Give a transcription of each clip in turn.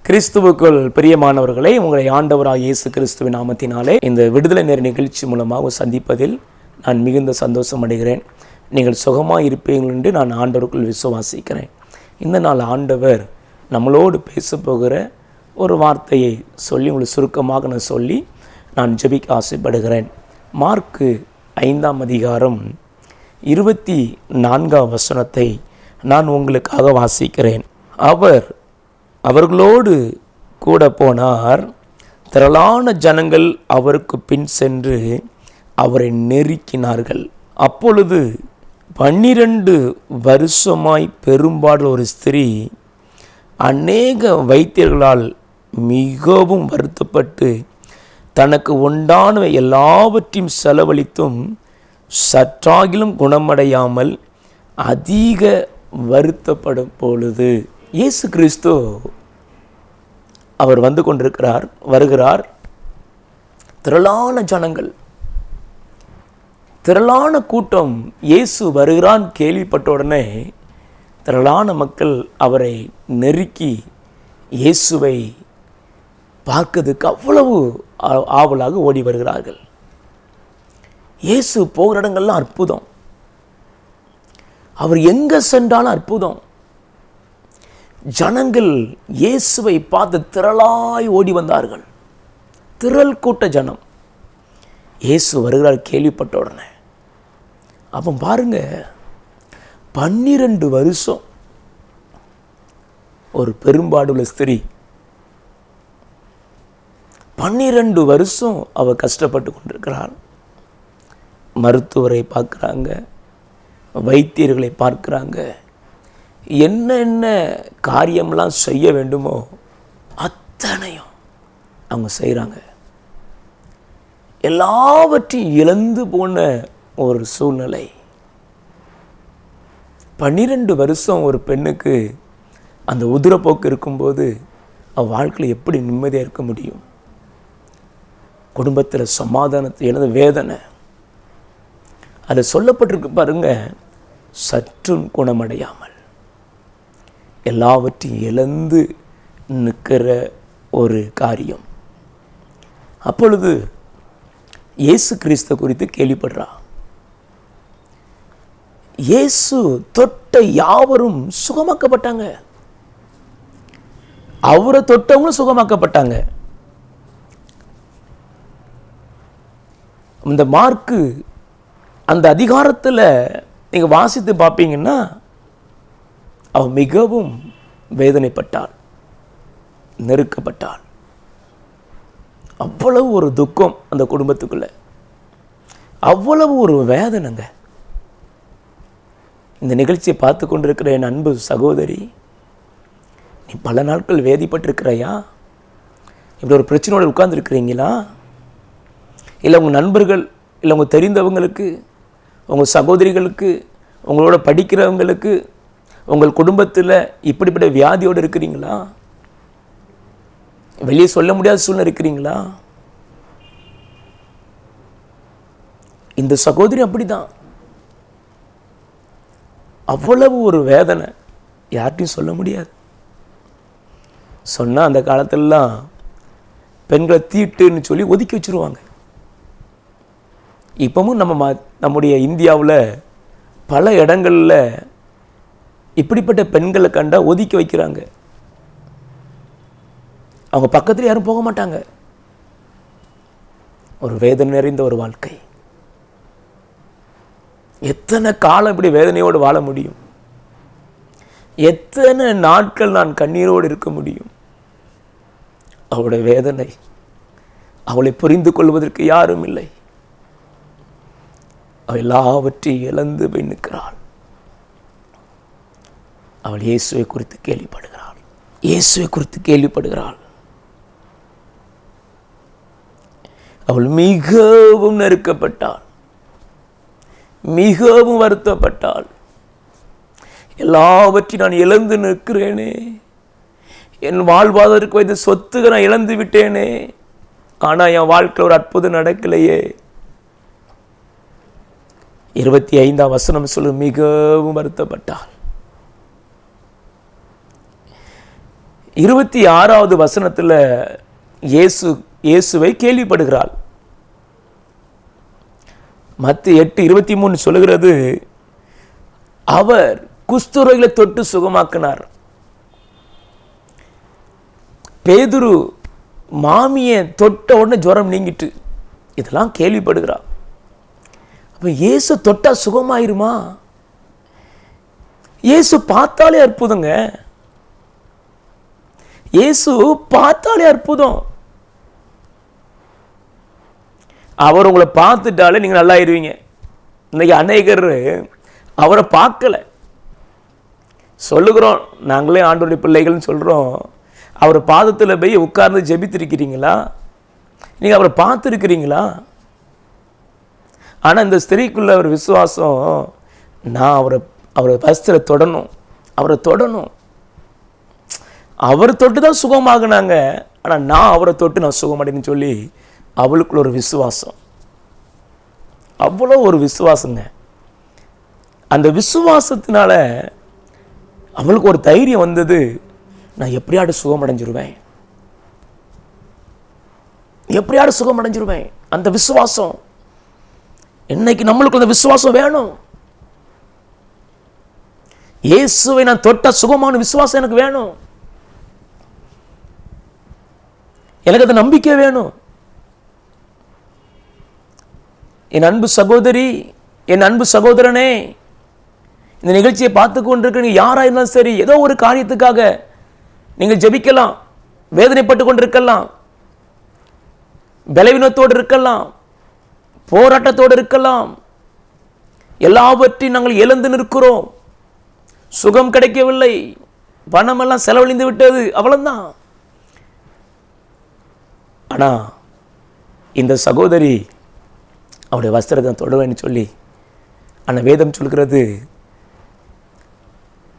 கிறிஸ்துவுக்குள் பிரியமானவர்களை, உங்களை ஆண்டவராக இயேசு கிறிஸ்துவின் நாமத்தினாலே இந்த விடுதலை நேர நிகழ்ச்சி மூலமாக சந்திப்பதில் நான் மிகுந்த சந்தோஷம் அடைகிறேன். நீங்கள் சுகமாக இருப்பீர்கள் என்று நான் ஆண்டவருக்குள் விசுவாசிக்கிறேன். இந்த நாள் ஆண்டவர் நம்மளோடு பேச போகிற ஒரு வார்த்தையை சொல்லி உங்களுக்கு சுருக்கமாக நான் ஜெபிக்க ஆசைப்படுகிறேன். மார்க்கு 5ஆம் அதிகாரம் 24ஆம் வசனத்தை நான் உங்களுக்காக வாசிக்கிறேன். அவர்களோடு கூட போனார். திரளான ஜனங்கள் அவருக்கு பின் சென்று அவரை நெருக்கினார்கள். அப்பொழுது 12 வருஷமாய் பெரும்பாடு ஒரு ஸ்திரீ அநேக வைத்தியர்களால் மிகவும் வருத்தப்பட்டு தனக்கு உண்டான எல்லாவற்றையும் செலவழித்தும் சற்றாகிலும் குணமடையாமல் அதிக வருத்தப்படும் பொழுது இயேசு கிறிஸ்து அவர் வந்து கொண்டிருக்கிறார், வருகிறார். திரளான ஜனங்கள், திரளான கூட்டம் இயேசு வருகிறான் கேள்விப்பட்ட உடனே திரளான மக்கள் அவரை நெருக்கி இயேசுவை பார்க்கிறதுக்கு அவ்வளவு ஆவலாக ஓடி வருகிறார்கள். இயேசு போகிற இடங்கள்லாம் அற்புதம், அவர் எங்கே சென்றாலும் அற்புதம். ஜனங்கள் இயேசுவை பார்த்து திரளாய் ஓடி வந்தார்கள். திரள் கூட்ட ஜனம் இயேசு வருகிறார் கேள்விப்பட்ட உடனே. அவன் பாருங்க, 12 வருஷம் ஒரு பெரும்பாடுள்ள ஸ்திரீ, 12 வருஷம் அவ கஷ்டப்பட்டு கொண்டிருக்கிறாள். மருத்துவரை பார்க்குறாங்க, வைத்தியர்களை பார்க்குறாங்க, என்னென்ன காரியம்லாம் செய்ய வேண்டுமோ அத்தனையும் அவங்க செய்கிறாங்க. எல்லாவற்றையும் இழந்து போன ஒரு சூழ்நிலை. 12 வருஷம் ஒரு பெண்ணுக்கு அந்த உதிரப்போக்கு இருக்கும்போது அவள் வாழ்க்கையில் எப்படி நிம்மதியாக இருக்க முடியும்? குடும்பத்தில் சமாதானத்தை இழந்த வேதனை அது சொல்லப்பட்டிருக்கு பாருங்க. சற்றும் குணமடையாமல் எல்லாவற்றையும் இழந்து நிற்கிற ஒரு காரியம். அப்பொழுது இயேசு கிறிஸ்து குறித்து கேள்விப்படுறா. இயேசு தொட்ட யாவரும் சுகமாக்கப்பட்டாங்க. அவரை தொட்டவங்களும் சுகமாக்கப்பட்டாங்க. இந்த மார்க்கு அந்த அதிகாரத்தில் நீங்கள் வாசித்து பார்ப்பீங்கன்னா அவள் மிகவும் வேதனைப்பட்டாள், நெருக்கப்பட்டாள். அவ்வளவு ஒரு துக்கம் அந்த குடும்பத்துக்குள்ள, அவ்வளவு ஒரு வேதனைங்க. இந்த நிகழ்ச்சியை பார்த்து கொண்டிருக்கிற என் அன்பு சகோதரி, நீ பல நாட்கள் வேதிப்பட்டிருக்கிறையா? இப்படி ஒரு பிரச்சனையோடு உட்கார்ந்துருக்கிறீங்களா? இல்லை உங்கள் நண்பர்கள், இல்லை உங்கள் தெரிந்தவங்களுக்கு, உங்கள் சகோதரிகளுக்கு, உங்களோட படிக்கிறவங்களுக்கு, உங்கள் குடும்பத்தில் இப்படிப்பட்ட வியாதியோடு இருக்கிறீங்களா? வெளியே சொல்ல முடியாத சூழ்நிலை இருக்கிறீங்களா? இந்த சகோதரி அப்படிதான். அவ்வளவு ஒரு வேதனை, யார்கிட்டையும் சொல்ல முடியாது. சொன்னால் அந்த காலத்திலலாம் பெண்களை தீட்டுன்னு சொல்லி ஒதுக்கி வச்சுருவாங்க. இப்பவும் நம்முடைய இந்தியாவில் பல இடங்களில் இப்படிப்பட்ட பெண்களை கண்டா ஒதுக்கி வைக்கிறாங்க. அவங்க பக்கத்தில் யாரும் போக மாட்டாங்க. ஒரு வேதனை நிறைந்த ஒரு வாழ்க்கை. எத்தனை காலம் இப்படி வேதனையோடு வாழ முடியும்? எத்தனை நாட்கள் நான் கண்ணீரோடு இருக்க முடியும்? அவளுடைய வேதனை, அவளை புரிந்து கொள்வதற்கு யாரும் இல்லை. அவள் எல்லாவற்றையும் இழந்து போய் நிற்கிறாள். அவள் இயேசுவை குறித்து கேள்விப்படுகிறாள். இயேசுவை குறித்து கேள்விப்படுகிறாள். அவள் மிகவும் நெருக்கப்பட்டாள், மிகவும் வருத்தப்பட்டாள். எல்லாவற்றையும் நான் இழந்து நிற்கிறேனே, என் வாழ்வாதாரத்துக்கு வைத்த சொத்துக்கு நான் இழந்து விட்டேனே, ஆனால் என் வாழ்க்கையில் ஒரு அற்புதம் நடக்கலையே. 25ஆம் வசனம் சொல்லு, மிகவும் வருத்தப்பட்டாள். 26வது வசனத்தில் இயேசுவை கேள்விப்படுகிறாள். மத்தேயு 8:23 சொல்லுகிறது, அவர் குஷ்டரோகிகளை தொட்டு சுகமாக்கினார். பேதுரு மாமியை தொட்ட உடனே ஜுரம் நீங்கிட்டு, இதெல்லாம் கேள்விப்படுகிறார். அப்ப இயேசு தொட்டா சுகமாயிருமா? இயேசு பார்த்தாலே அற்புதங்க. இயேசு பார்த்தாலே அற்புதம். அவர் உங்களை பார்த்துட்டாலே நீங்க நல்லா ஆயிருவீங்க. இன்னைக்கு அநேகர் அவரை பார்க்கல. சொல்லுகிறோம், நாங்களே ஆண்டவருடைய பிள்ளைகள்னு சொல்றோம். அவர் பாதத்தில் போய் உட்கார்ந்து ஜெபித்திருக்கிறீங்களா? நீங்க அவரை பார்த்துருக்கிறீங்களா? ஆனா இந்த ஸ்திரீக்குள்ள ஒரு விசுவாசம், நான் அவரை வஸ்திர தொடணும், அவரை தொடணும். அவர் தொட்டு தான் சுகமாகுனாங்க. ஆனா நான் அவரை தொட்டு நான் சுகமடைன்னு சொல்லி அவளுக்குள்ள ஒரு விசுவாசம், அவ்வளோ ஒரு விசுவாசங்க. அந்த விசுவாசத்தினால அவளுக்கு ஒரு தைரியம் வந்தது, நான் எப்படியாவது சுகமடைஞ்சிருவேன், எப்படியாவது சுகமடைஞ்சிருவேன். அந்த விசுவாசம் இன்னைக்கு நம்மளுக்கு அந்த விசுவாசம் வேணும். இயேசுவை நான் தொட்ட சுகமான விசுவாசம் எனக்கு வேணும். எனக்கு அந்த நம்பிக்கை வேணும். என் அன்பு சகோதரி, என் அன்பு சகோதரனே, இந்த நிகழ்ச்சியை பார்த்து கொண்டிருக்க யாரா இருந்தாலும் சரி, ஏதோ ஒரு காரியத்துக்காக நீங்கள் ஜெபிக்கலாம், வேதனைப்பட்டு கொண்டிருக்கலாம், பலவீனத்தோடு இருக்கலாம், போராட்டத்தோடு இருக்கலாம். எல்லாவற்றையும் நாங்கள் இழந்து நிற்கிறோம். சுகம் கிடைக்கவில்லை, பணமெல்லாம் செலவழிந்து விட்டது, அவ்வளவுதான். ஆனா இந்த சகோதரி அவருடைய வஸ்திரத்தை தொடுவேன்னு சொல்லி அந்த வேதம் சொல்கிறது,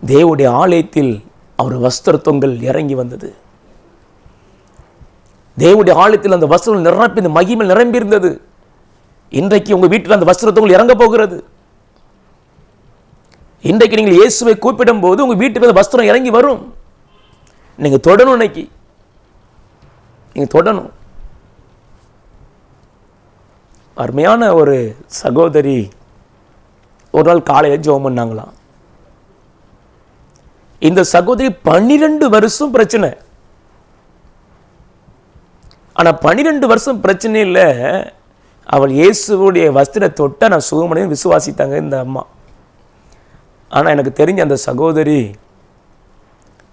தேவனுடைய ஆலயத்தில் அவர் வஸ்திர தொங்கல் இறங்கி வந்தது. தேவனுடைய ஆலயத்தில் அந்த வஸ்திரம் நிரப்பி, இந்த மகிமை நிரம்பி இருந்தது. இன்றைக்கு உங்க வீட்டில் அந்த வஸ்திர தொங்கல் இறங்க போகிறது. இன்றைக்கு நீங்கள் இயேசுவை கூப்பிடும் போது உங்க வீட்டுக்கு அந்த வஸ்திரம் இறங்கி வரும். நீங்க தொடணும், இன்னைக்கு நீங்க தொடணும். அருமையான ஒரு சகோதரி ஒரு நாள் காலையில் ஜெபம் பண்ணாங்களாம். இந்த சகோதரி 12 வருஷம் பிரச்சனை. ஆனா 12 வருஷம் பிரச்சனை இல்லை, அவள் இயேசுடைய வஸ்திர தொட்ட நான் சுகமடைந்து விசுவாசித்தாங்க இந்த அம்மா. ஆனா எனக்கு தெரிஞ்ச அந்த சகோதரி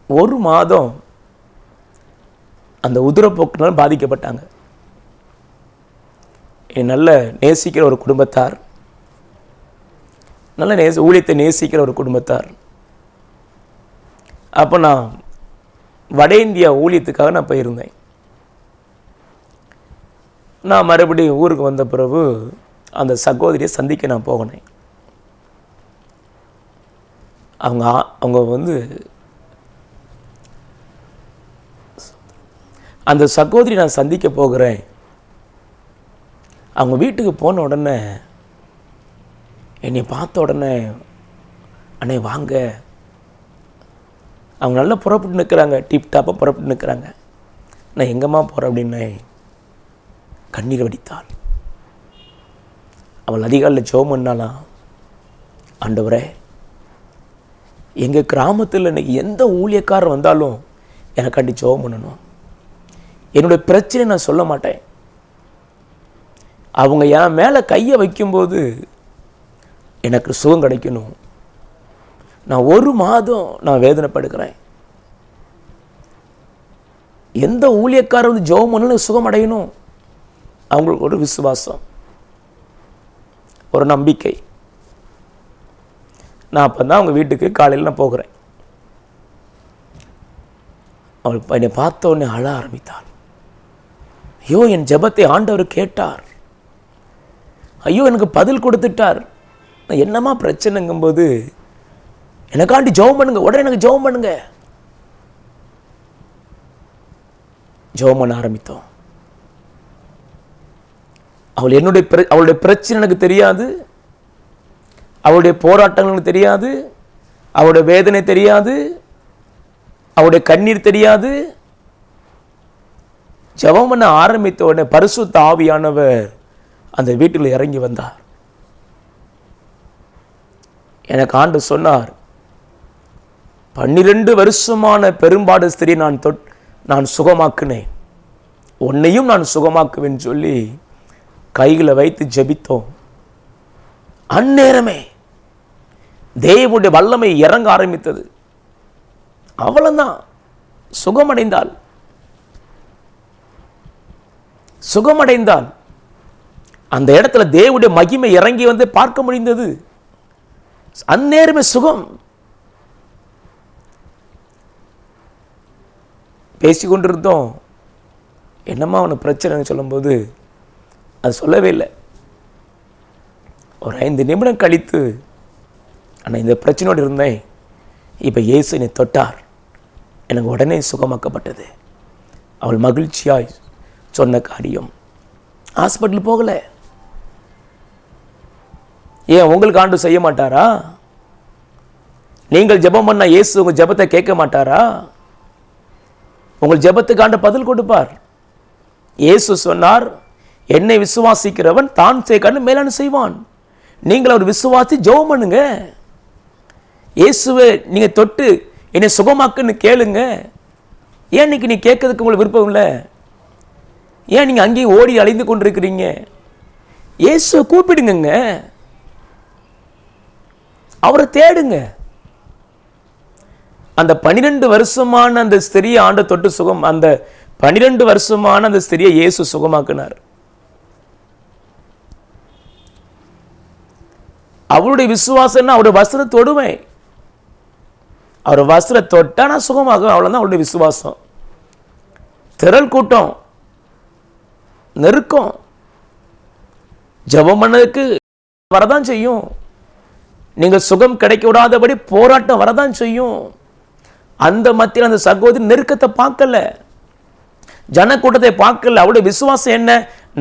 1 மாதம் அந்த உதிரப்போக்கினாலும் பாதிக்கப்பட்டாங்க. நல்ல நேசிக்கிற ஒரு குடும்பத்தார், நல்ல ஊழியத்தை நேசிக்கிற ஒரு குடும்பத்தார். அப்போ நான் வட இந்தியா ஊழியத்துக்காக நான் போயிருந்தேன். நான் மறுபடியும் ஊருக்கு வந்த பிறகு அந்த சகோதரியை சந்திக்க நான் போகினேன். அவங்க வந்து அந்த சகோதரி நான் சந்திக்க போகிறேன். அவங்க வீட்டுக்கு போன உடனே என்னை பார்த்த உடனே, அண்ணே வாங்க. அவங்க நல்லா புறப்பட்டு நிற்கிறாங்க, டிப்டாப்பாக புறப்பட்டு நிற்கிறாங்க. நான் எங்கம்மா போகிறேன் அப்படின்னு கண்ணீர் வடித்தாள். அவள் அதிகாலையில் ஜெபம் பண்ணாலாம், ஆண்டவரே எங்கள் கிராமத்தில் இன்னைக்கு எந்த ஊழியக்காரர் வந்தாலும் எனக்காண்டி ஜெபம் பண்ணணும். என்னுடைய பிரச்சனை நான் சொல்ல மாட்டேன். அவங்க என் மேலே கையை வைக்கும்போது எனக்கு சுகம் கிடைக்கணும். நான் 1 மாதம் நான் வேதனைப்படுகிறேன். எந்த ஊழியக்காரர் வந்து ஜெபம் பண்ணணும் சுகம் அடையணும். அவங்களுக்கு ஒரு விசுவாசம், ஒரு நம்பிக்கை. நான் அப்போ தான் அவங்க வீட்டுக்கு காலையில் நான் போகிறேன். அவள் என்னை பார்த்த உடனே அழ ஆரம்பித்தாள். ஐயோ, என் ஜெபத்தை ஆண்டவர் கேட்டார். ஐயோ, எனக்கு பதில் கொடுத்துட்டார். நான் என்னமா பிரச்சனைங்கும்போது, எனக்காண்டி ஜெபம் பண்ணுங்க, உடனே எனக்கு ஜெபம் பண்ணுங்க. ஜெபம் பண்ண ஆரம்பித்தோம். அவளுடைய பிரச்சனை எனக்கு தெரியாது, அவளுடைய போராட்டங்கள் எனக்கு தெரியாது, அவளுடைய வேதனை தெரியாது. அவருடைய கண்ணீர் தெரியாது. ஜெபம் பண்ண ஆரம்பித்த உடனே பரிசுத்த ஆவியானவர் அந்த வீட்டில் இறங்கி வந்தார். எனக்கு ஆண்டு சொன்னார், 12 வருஷமான பெரும்பாடு ஸ்திரீ நான் சுகமாக்குனேன், உன்னையும் நான் சுகமாக்குவேன் சொல்லி கைகளை வைத்து ஜெபித்தோம். அந்நேரமே தேவனுடைய வல்லமை இறங்க ஆரம்பித்தது. அவ்வளவுதான், சுகமடைந்தால் அந்த இடத்துல தேவனுடைய மகிமை இறங்கி வந்து பார்க்க முடிந்தது. அந்நேரமே சுகம். பேசிக்கொண்டிருந்தோம். என்னம்மா அவனுக்கு பிரச்சனைன்னு சொல்லும்போது அது சொல்லவே இல்லை. ஒரு 5 நிமிடம் கழித்து, ஆனால் இந்த பிரச்சனையோடு இருந்தேன், இப்போ இயேசு என்னை தொட்டார், எனக்கு உடனே சுகமாக்கப்பட்டது. அவள் மகிழ்ச்சியாய் சொன்ன காரியம். ஹாஸ்பிட்டல் போகலை. ஏன் உங்களுக்கு ஆண்டு செய்ய மாட்டாரா? நீங்கள் ஜெபம் பண்ண இயேசு உங்கள் ஜெபத்தை கேட்க மாட்டாரா? உங்கள் ஜெபத்துக்கு ஆண்டு பதில் கொடுப்பார். இயேசு சொன்னார், என்னை விசுவாசிக்கிறவன் தான் செய்ய மேலான செய்வான். நீங்கள் அவர் விசுவாசி ஜெபம் பண்ணுங்க. இயேசுவை நீங்க தொட்டு என்னை சுகமாக்குன்னு கேளுங்க. ஏன் இன்னைக்கு நீ கேட்கறதுக்கு உங்களுக்கு விருப்பம் இல்லை? ஏன் நீங்க அங்கேயும் ஓடி அலைந்து கொண்டிருக்கிறீங்க? இயேசுவை கூப்பிடுங்க, அவரை தேடுங்க. அந்த 12 வருஷமான அந்த ஸ்திரியை ஆண்டு தொட்டு சுகம், அந்த 12 வருஷமான அந்த ஸ்திரியை இயேசு சுகமாக்கினார். அவருடைய விசுவாசம்னா அவருடைய வஸ்திர தொடுவேன், அவர் வஸ்திர தொட்டா நான் சுகமாகும், அவ்வளவுதான் அவருடைய விசுவாசம். திரள் கூட்டம், நெருக்கம், ஜெபம் பண்ணதுக்கு வரதான் செய்யும். நீங்க சுகம் கிடைக்க விடாதபடி போராட்டம் வரதான் செய்யும். அந்த மத்தியில் அந்த சகோதரி நெருக்கத்தை பார்க்கல, ஜனக்கூட்டத்தை பார்க்கல. அவருடைய விசுவாசம் என்ன?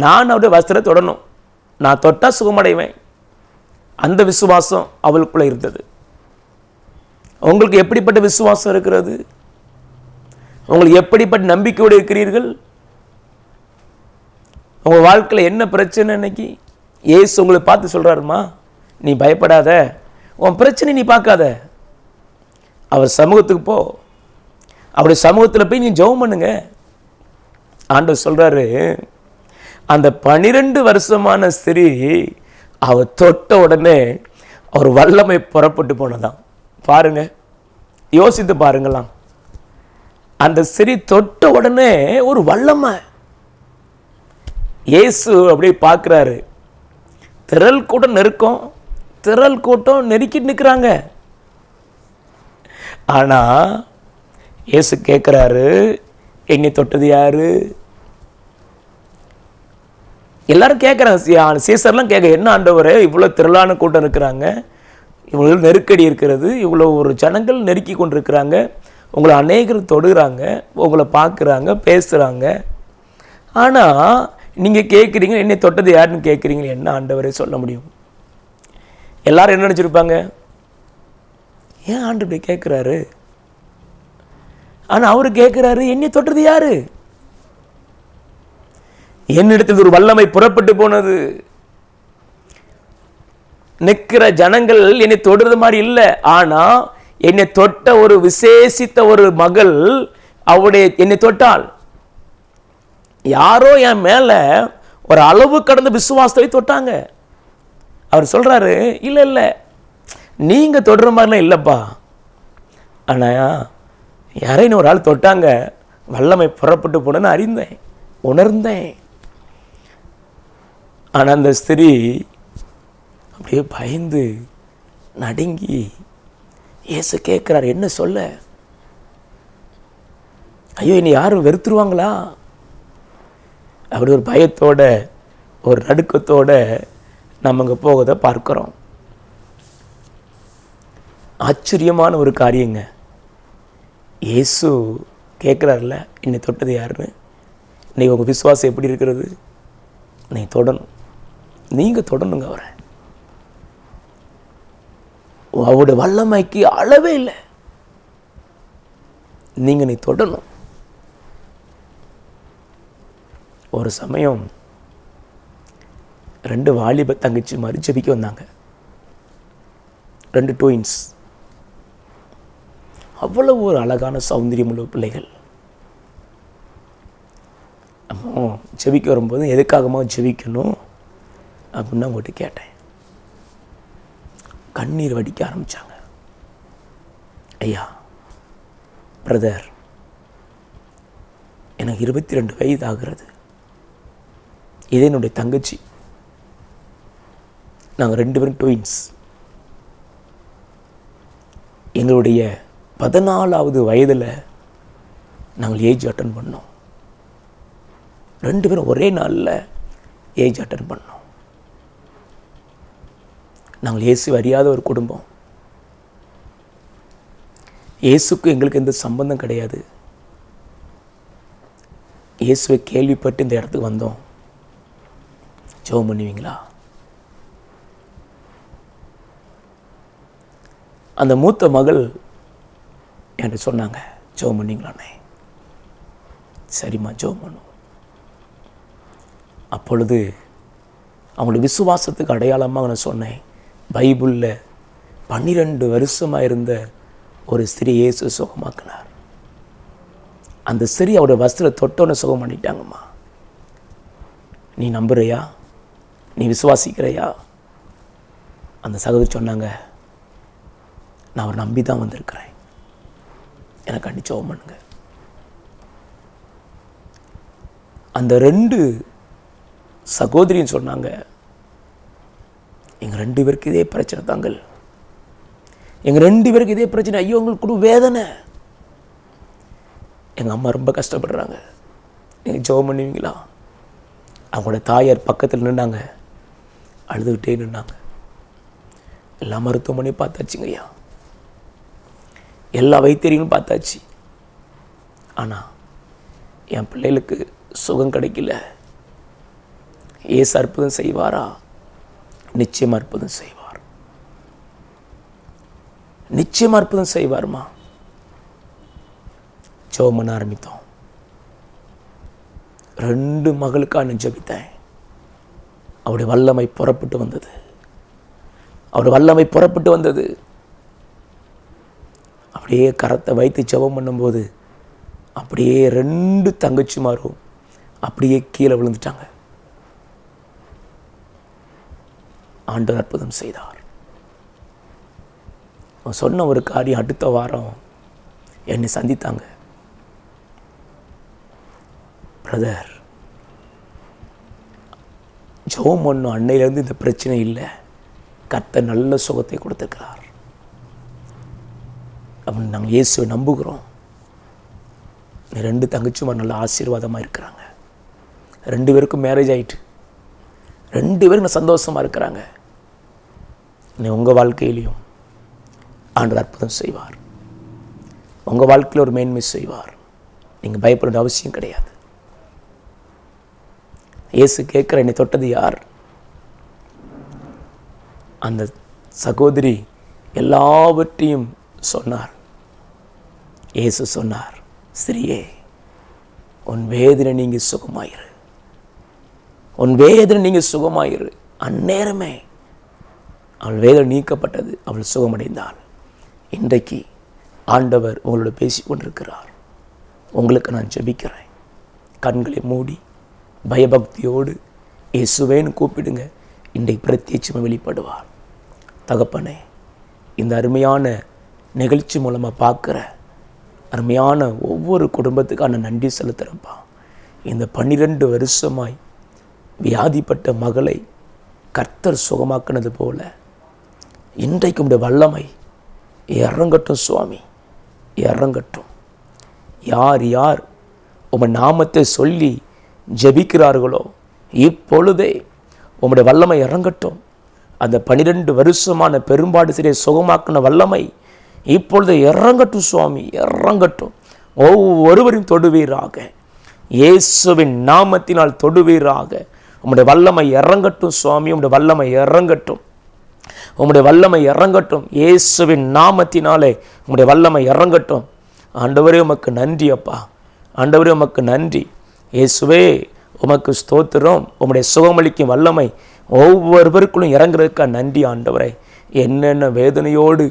நான் அவருடைய வஸ்திரத்தை தொடணும், நான் தொட்டா சுகமடைவேன். அந்த விசுவாசம் அவளுக்குள்ள இருந்தது. உங்களுக்கு எப்படிப்பட்ட விசுவாசம் இருக்கிறது? உங்களுக்கு எப்படிப்பட்ட நம்பிக்கையோடு இருக்கிறீர்கள்? உங்க வாழ்க்கையில் என்ன பிரச்சனை? இன்னைக்கு இயேசு உங்களை பார்த்து சொல்றாருமா, நீ பயப்படாத, உன் பிரச்சனை நீ பார்க்காத, அவர் சமூகத்துக்கு போ, அவருடைய சமூகத்தில் போய் நீ ஜெபம் பண்ணுங்க. ஆண்டவர் சொல்றாரு, அந்த 12 வருஷமான ஸ்திரீ அவர் தொட்ட உடனே அவர் வல்லமை புறப்பட்டு போனதாம். பாருங்க, யோசித்து பாருங்களாம். அந்த ஸ்திரீ தொட்ட உடனே ஒரு வல்லமை. இயேசு அப்படியே பார்க்கிறாரு. திரள் கூட்டம் நெருக்கம், திரள் கூட்டம் நெருக்கி நிற்கிறாங்க. ஆனா இயேசு கேட்கிறாரு, என்னை தொட்டது யாரு? எல்லாரும் கேட்குறாங்க, சீசர்லாம் கேட்க, என்ன ஆண்டவரே இவ்வளோ திரளான கூட்டம் இருக்கிறாங்க, இவ்வளோ நெருக்கடி இருக்கிறது, இவ்வளோ ஒரு ஜனங்கள் நெருக்கி கொண்டிருக்கிறாங்க, உங்களை அநேகர் தொடுகிறாங்க, உங்களை பார்க்குறாங்க, பேசுகிறாங்க, ஆனால் நீங்கள் கேட்குறீங்க என்னை தொட்டது யாருன்னு கேட்குறீங்க, என்ன ஆண்டவரே சொல்ல முடியும்? எல்லாரும் என்ன நினச்சிருப்பாங்க? ஏன் ஆண்டு இப்படி கேட்குறாரு? ஆனால் அவரு கேட்குறாரு, என்னை தொட்டது யாரு? என்னிடத்தில் ஒரு வல்லமை புறப்பட்டு போனது. நிற்கிற ஜனங்கள் என்னை தொடுறது மாதிரி இல்லை, ஆனா என்னை தொட்ட ஒரு விசேஷித்த ஒரு மகள் அவருடைய என்னை தொட்டாள். யாரோ என் மேல ஒரு அளவு கடந்த விசுவாசத்தை தொட்டாங்க. அவர் சொல்றாரு, இல்ல இல்ல நீங்க தொடுற மாதிரிலாம் இல்லப்பா, ஆனா யாரையும் ஒரு ஆள் தொட்டாங்க, வல்லமை புறப்பட்டு போனேன்னு அறிந்தேன், உணர்ந்தேன். ஆனா அந்த ஸ்திரீ அப்படியே பயந்து நடுங்கி, இயேசு கேட்கிறார், என்ன சொல்ல? ஐயோ இனி யாரும் வெறுத்துருவாங்களா? அப்படி ஒரு பயத்தோட ஒரு நடுக்கத்தோட நம்ம அங்கே போகதை பார்க்கிறோம். ஆச்சரியமான ஒரு காரியங்க. இயேசு கேட்குறாருல, என்னை தொட்டது யாருன்னு. இன்னைக்கு உங்கள் விசுவாசம் எப்படி இருக்கிறது? நீ தொடணும், நீங்கள் தொடணுங்க அவரை. அவருடைய வல்லமைக்கு அளவே இல்லை. நீங்கள் நீ தொடணும். ஒரு சமயம் 2 வாலிப தங்கச்சி மாதிரி ஜெபிக்க வந்தாங்க. 2 ட்வின்ஸ். அவ்வளவு ஒரு அழகான சௌந்தரியம் உள்ள பிள்ளைகள். அப்போ ஜெபிக்க வரும்போது எதுக்காகமா ஜெபிக்கணும் அப்படின்னு அவங்ககிட்ட கேட்டேன். கண்ணீர் வடிக்க ஆரம்பித்தாங்க. ஐயா, பிரதர், எனக்கு 22 வயது ஆகிறது. இதே என்னுடைய தங்கச்சி. நாங்கள் 2 பேரும் ட்வின்ஸ். எங்களுடைய 14வது வயதில் நாங்கள் ஏஜ் அட்டன் பண்ணோம். 2 பேரும் ஒரே நாளில் ஏஜ் அட்டன் பண்ணோம். நாங்கள் இயேசு அறியாத ஒரு குடும்பம். இயேசுக்கு எங்களுக்கு எந்த சம்பந்தம் கிடையாது. இயேசுவை கேள்விப்பட்டு இந்த இடத்துக்கு வந்தோம். ஜெபம் பண்ணுவீங்களா? அந்த மூத்த மகள் என்கிட்ட சொன்னாங்க, ஜெபம் பண்ணீங்களாண்ணே? சரிம்மா, ஜெபம் பண்ணும். அப்பொழுது அவங்களுடைய விசுவாசத்துக்கு அடையாளமாக நான் சொன்னேன், பைபிளில் 12 வருஷமாக இருந்த ஒரு ஸ்திரீ இயேசு சுகமாக்கினார். அந்த ஸ்திரீ அவருடைய வஸ்திரத்தை தொட்டோன்னு சுகம் பண்ணிட்டாங்கம்மா. நீ நம்புறியா? நீ விசுவாசிக்கிறையா? அந்த சகோதரி சொன்னாங்க, நான் அவரை நம்பி தான் வந்திருக்கிறேன், எனக்கு அண்டி ஜெபம் பண்ணுங்க. அந்த 2 சகோதரின்னு சொன்னாங்க, எங்கள் 2 பேருக்கு இதே பிரச்சனை தாங்கள், எங்கள் 2 பேருக்கு இதே பிரச்சனை. ஐயோ, உங்களுக்கு கூட வேதனை. எங்கள் அம்மா ரொம்ப கஷ்டப்படுறாங்க, நீங்கள் ஜெபம் பண்ணுவீங்களா? அவங்களோட தாயார் பக்கத்தில் நின்னாங்க, அழுதுகிட்டே நின்னாங்க. எல்லா மருத்துவமனையும் பார்த்தாச்சுங்க ஐயா, எல்லா வைத்தியர்களும் பார்த்தாச்சு. ஆனால் என் பிள்ளைகளுக்கு சுகம் கிடைக்கல. ஏசு அற்புதம் செய்வாரா? நிச்சயமாக அற்புதம் செய்வார், நிச்சயமாக அற்புதம் செய்வார்மா. ஜெபம் பண்ண ஆரம்பித்தோம். 2 மகளுக்காக நான் ஜெபித்தேன். அவருடைய வல்லமை புறப்பட்டு வந்தது, அவருடைய வல்லமை புறப்பட்டு வந்தது. அப்படியே கரத்தை வைத்து ஜெபம் பண்ணும்போது அப்படியே 2 தங்கச்சிமாரும் அப்படியே கீழே விழுந்துட்டாங்க. ஆண்டவர் அற்புதம் செய்தார். சொன்ன ஒரு காரியம், அடுத்த வாரம் என்னை சந்தித்தாங்க. பிரதர், ஜெபம் பண்ணும் அன்னையிலேருந்து இந்த பிரச்சனை இல்லை, கர்த்தர் நல்ல சுகத்தை கொடுத்துருக்கிறார் அப்படின்னு நாங்கள் இயேசுவை நம்புகிறோம். 2 தங்கச்சிமார் நல்ல ஆசீர்வாதமாக இருக்கிறாங்க. 2 பேருக்கும் மேரேஜ் ஆகிட்டு, 2 பேரும் சந்தோஷமாக இருக்கிறாங்க. உங்கள் வாழ்க்கையிலையும் ஆண்டவர் அற்புதம் செய்வார், உங்கள் வாழ்க்கையில் ஒரு மேன்மை செய்வார். நீங்கள் பயப்பட வேண்டிய அவசியம் கிடையாது. இயேசு கேட்குற, என்னை தொட்டது யார்? அந்த சகோதரி எல்லாவற்றையும் சொன்னார். இயேசு சொன்னார், ஸ்திரியே, உன் வேதனை நீங்க சுகமாயிரு, உன் வேதனை நீங்க சுகமாயிரு. அந்நேரமே அவள் வேதனை நீக்கப்பட்டது, அவள் சுகமடைந்தாள். இன்றைக்கு ஆண்டவர் உங்களோட பேசி கொண்டிருக்கிறார். உங்களுக்கு நான் ஜெபிக்கிறேன். கண்களை மூடி பயபக்தியோடு இயேசுவேன்னு கூப்பிடுங்க. இன்றைக்கு பிரத்யட்சமாக வெளிப்படுவார். தகப்பனே, இந்த அருமையான நிகழ்ச்சி மூலமாக பார்க்குற அருமையான ஒவ்வொரு குடும்பத்துக்கான நன்றி செலுத்துகிறப்பா. இந்த 12 வருஷமாய் வியாதிப்பட்ட மகளை கர்த்தர் சுகமாக்கினது போல இன்றைக்கு உடைய வல்லமை இறங்கட்டும் சுவாமி, இறங்கட்டும். யார் யார் உங்கள் நாமத்தை சொல்லி ஜெபிக்கிறார்களோ இப்பொழுதே உம்முடைய வல்லமை இறங்கட்டும். அந்த 12 வருஷமான பெரும்பாடு சிறிய சுகமாக்கின வல்லமை இப்பொழுது இறங்கட்டும் சுவாமி, இறங்கட்டும். ஒவ்வொருவரையும் தொடுவீராக, இயேசுவின் நாமத்தினால் தொடுவீராக. உம்முடைய வல்லமை இறங்கட்டும் சுவாமி, உம்முடைய வல்லமை இறங்கட்டும், உம்முடைய வல்லமை இறங்கட்டும். இயேசுவின் நாமத்தினாலே உம்முடைய வல்லமை இறங்கட்டும். ஆண்டவரே உமக்கு நன்றி அப்பா, ஆண்டவரே உமக்கு நன்றி. இயேசுவே உமக்கு ஸ்தோத்திரம். உம்முடைய சுகமளிக்கும் வல்லமை ஒவ்வொருவருக்குள்ளும் இறங்குறதுக்கா நன்றி ஆண்டவரே. என்னென்ன வேதனையோடு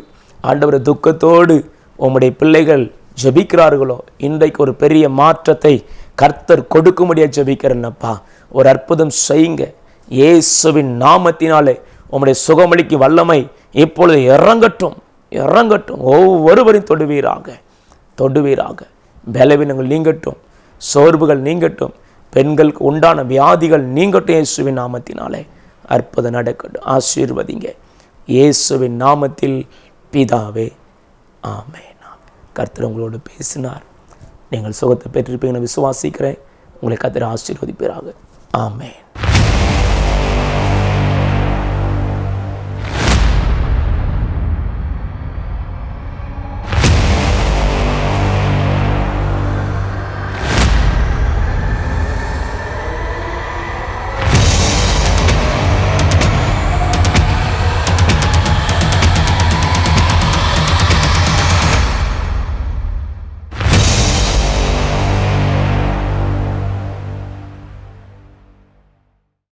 ஆண்டவரை துக்கத்தோடு உம்முடைய பிள்ளைகள் ஜெபிக்கிறார்களோ, இன்றைக்கு ஒரு பெரிய மாற்றத்தை கர்த்தர் கொடுக்க முடியாது ஜெபிக்கிறேன்னப்பா. ஒரு அற்புதம் செய்யுங்க இயேசுவின் நாமத்தினாலே. உம்முடைய சுகமளிக்கும் வல்லமை இப்பொழுது இறங்கட்டும், இறங்கட்டும். ஒவ்வொருவரையும் தொடுவீராக. பலவீனங்கள் நீங்கட்டும், சோர்வுகள் நீங்கட்டும், பெண்களுக்கு உண்டான வியாதிகள் நீங்கட்டும். இயேசுவின் நாமத்தினாலே அற்புதம் நடக்கட்டும். ஆசீர்வதிங்க இயேசுவின் நாமத்தில் பிதாவே, ஆமென். கர்த்தர் உங்களோடு பேசினார். நீங்கள் சுகத்தை பெற்றிருப்பீங்கன்னு விசுவாசிக்கிறேன். உங்களை கர்த்தர் ஆசீர்வதிப்பீராக. ஆமென்.